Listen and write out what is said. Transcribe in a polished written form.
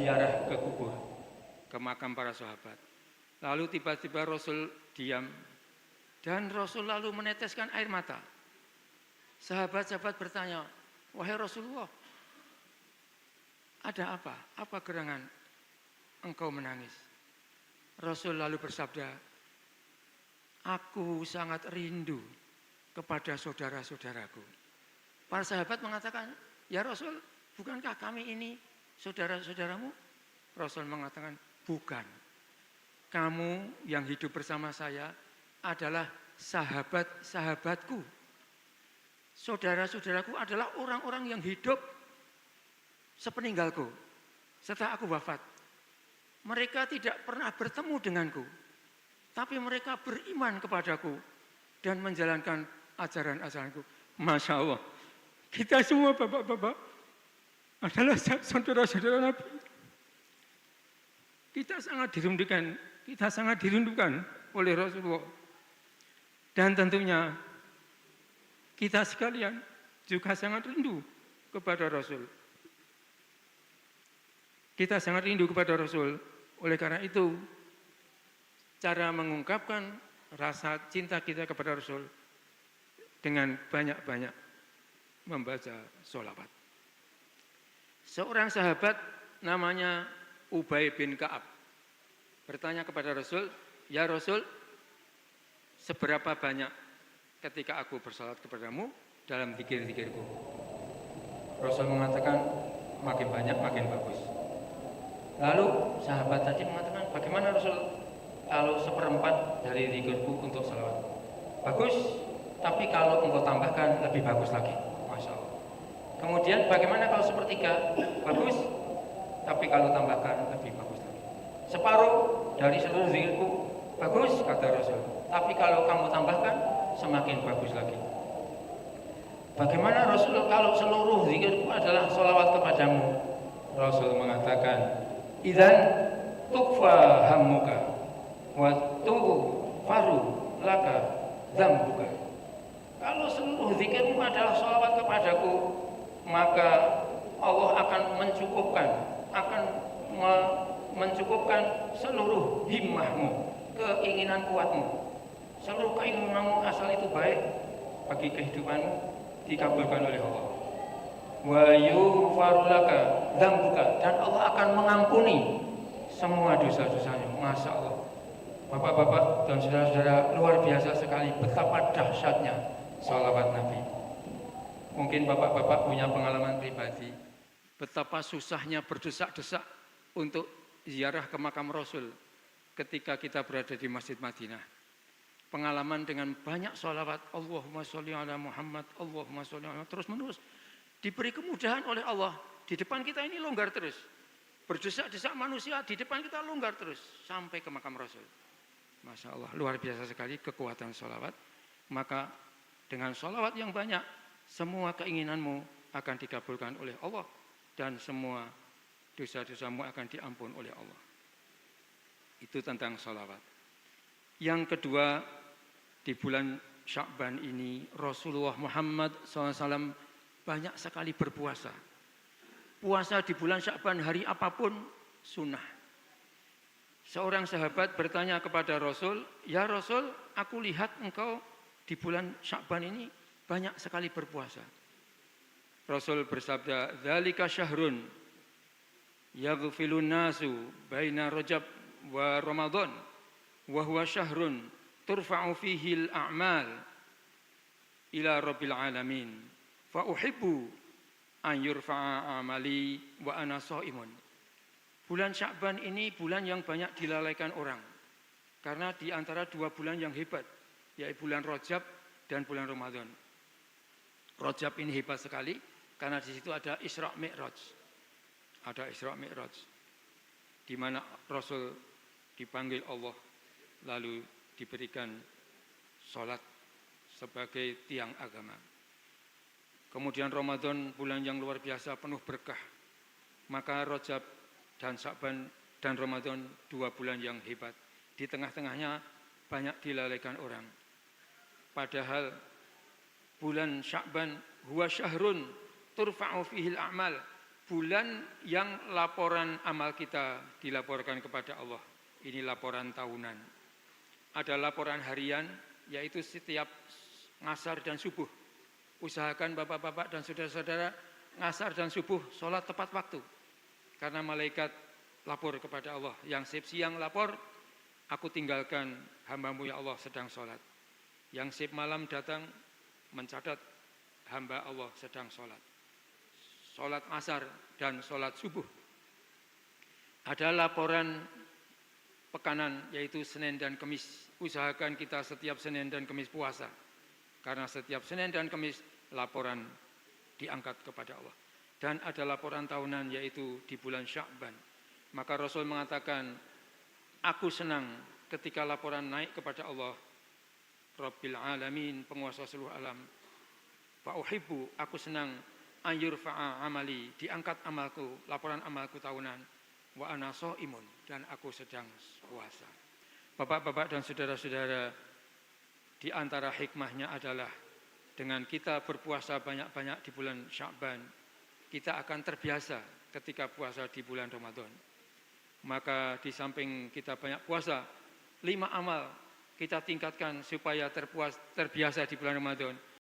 ziarah ke kubur, ke makam para sahabat. Lalu tiba-tiba Rasul diam dan Rasul lalu meneteskan air mata. Sahabat-sahabat bertanya, wahai Rasulullah, ada apa? Apa gerangan engkau menangis? Rasul lalu bersabda, aku sangat rindu kepada saudara-saudaraku. Para sahabat mengatakan, ya Rasul, bukankah kami ini saudara-saudaramu? Rasul mengatakan, bukan. Kamu yang hidup bersama saya adalah sahabat-sahabatku. Saudara-saudaraku adalah orang-orang yang hidup sepeninggalku, setelah aku wafat. Mereka tidak pernah bertemu denganku, tapi mereka beriman kepadaku dan menjalankan ajaran-ajaranku. Masya Allah, kita semua bapak-bapak adalah saudara-saudara Nabi. Kita sangat dirindukan oleh Rasulullah. Dan tentunya kita sekalian juga sangat rindu kepada Rasul. Kita sangat rindu kepada Rasul. Oleh karena itu, cara mengungkapkan rasa cinta kita kepada Rasul dengan banyak-banyak membaca sholawat. Seorang sahabat namanya Ubay bin Ka'ab bertanya kepada Rasul, ya Rasul, seberapa banyak ketika aku bersalat kepadamu dalam zikir-zikirku? Rasul mengatakan, makin banyak makin bagus. Lalu sahabat tadi mengatakan, bagaimana Rasul kalau seperempat dari zikirku untuk salawat? Bagus, tapi kalau engkau tambahkan lebih bagus lagi. Masya Allah. Kemudian bagaimana kalau sepertiga? Bagus, tapi kalau tambahkan lebih bagus lagi. Separuh dari seluruh zikirku, bagus, kata Rasul. Tapi kalau kamu tambahkan, semakin bagus lagi. Bagaimana Rasul kalau seluruh zikirku adalah sholawat kepadamu? Rasul mengatakan, idzan tukfa hammuka wa tughfaru laka dzambuka. Kalau seluruh zikirmu adalah sholawat kepadaku, maka Allah akan mencukupkan seluruh himmahmu, keinginan kuatmu. Seluruh keinginanmu asal itu baik bagi kehidupanmu dikabulkan oleh Allah. Wa yughfaru laka dzambuka, dan Allah akan mengampuni semua dosa-dosanya. Masya Allah. Bapak-bapak dan saudara-saudara, luar biasa sekali betapa dahsyatnya sholawat Nabi. Mungkin bapak-bapak punya pengalaman pribadi betapa susahnya berdesak-desak untuk ziarah ke makam Rasul ketika kita berada di Masjid Madinah. Pengalaman dengan banyak sholawat, Allahumma sholli ala Muhammad, Allahumma sholli ala Muhammad, terus menerus diberi kemudahan oleh Allah. Di depan kita ini longgar terus, berdesak-desak manusia, di depan kita longgar terus sampai ke makam Rasul. Masya Allah, luar biasa sekali kekuatan sholawat. Maka dengan sholawat yang banyak, semua keinginanmu akan dikabulkan oleh Allah dan semua dosa-dosamu akan diampun oleh Allah. Itu tentang sholawat. Yang kedua, di bulan Sya'ban ini Rasulullah Muhammad SAW banyak sekali berpuasa. Puasa di bulan Sya'ban hari apapun sunnah. Seorang sahabat bertanya kepada Rasul, ya Rasul, aku lihat engkau di bulan Sya'ban ini banyak sekali berpuasa. Rasul bersabda, dzalika syahrun yaghfilun nasu baina Rajab wa Ramadan wa huwa syahrun turfa'u fihi al-a'mal ila rabbil alamin fa uhibbu an yurfa'a amali wa ana shaimun. Bulan Sya'ban ini bulan yang banyak dilalaikan orang karena di antara dua bulan yang hebat, yaitu bulan Rajab dan bulan Ramadan. Rajab ini hebat sekali karena di situ ada Isra Mi'raj. Ada Isra Mi'raj di mana Rasul dipanggil Allah lalu diberikan sholat sebagai tiang agama. Kemudian Ramadan bulan yang luar biasa penuh berkah. Maka Rajab dan Sya'ban dan Ramadan dua bulan yang hebat. Di tengah-tengahnya banyak dilalaikan orang. Padahal bulan Sya'ban huwa syahrun turfa'u fihil a'mal. bulan yang laporan amal kita dilaporkan kepada Allah. Ini laporan tahunan. Ada laporan harian, yaitu setiap ngasar dan subuh. Usahakan bapak-bapak dan saudara-saudara ngasar dan subuh sholat tepat waktu. Karena malaikat lapor kepada Allah. Yang siang lapor, aku tinggalkan hamba-Mu ya Allah sedang sholat. Yang malam datang mencatat hamba Allah sedang sholat. Sholat asar dan sholat subuh. Ada laporan pekanan yaitu Senin dan Kamis. Usahakan kita setiap Senin dan Kamis puasa. Karena setiap Senin dan Kamis laporan diangkat kepada Allah. Dan ada laporan tahunan yaitu di bulan Sya'ban. Maka Rasul mengatakan, aku senang ketika laporan naik kepada Allah. Rabbil alamin, penguasa seluruh alam. Fa'uhibbu, aku senang ayurfa'a amali, diangkat amalku, laporan amalku tahunan. Wa ana shaimun, dan aku sedang puasa. Bapak-bapak dan saudara-saudara, di antara hikmahnya adalah dengan kita berpuasa banyak-banyak di bulan Sya'ban, kita akan terbiasa ketika puasa di bulan Ramadan. Maka di samping kita banyak puasa, 5 amal kita tingkatkan supaya terbiasa di bulan Ramadan.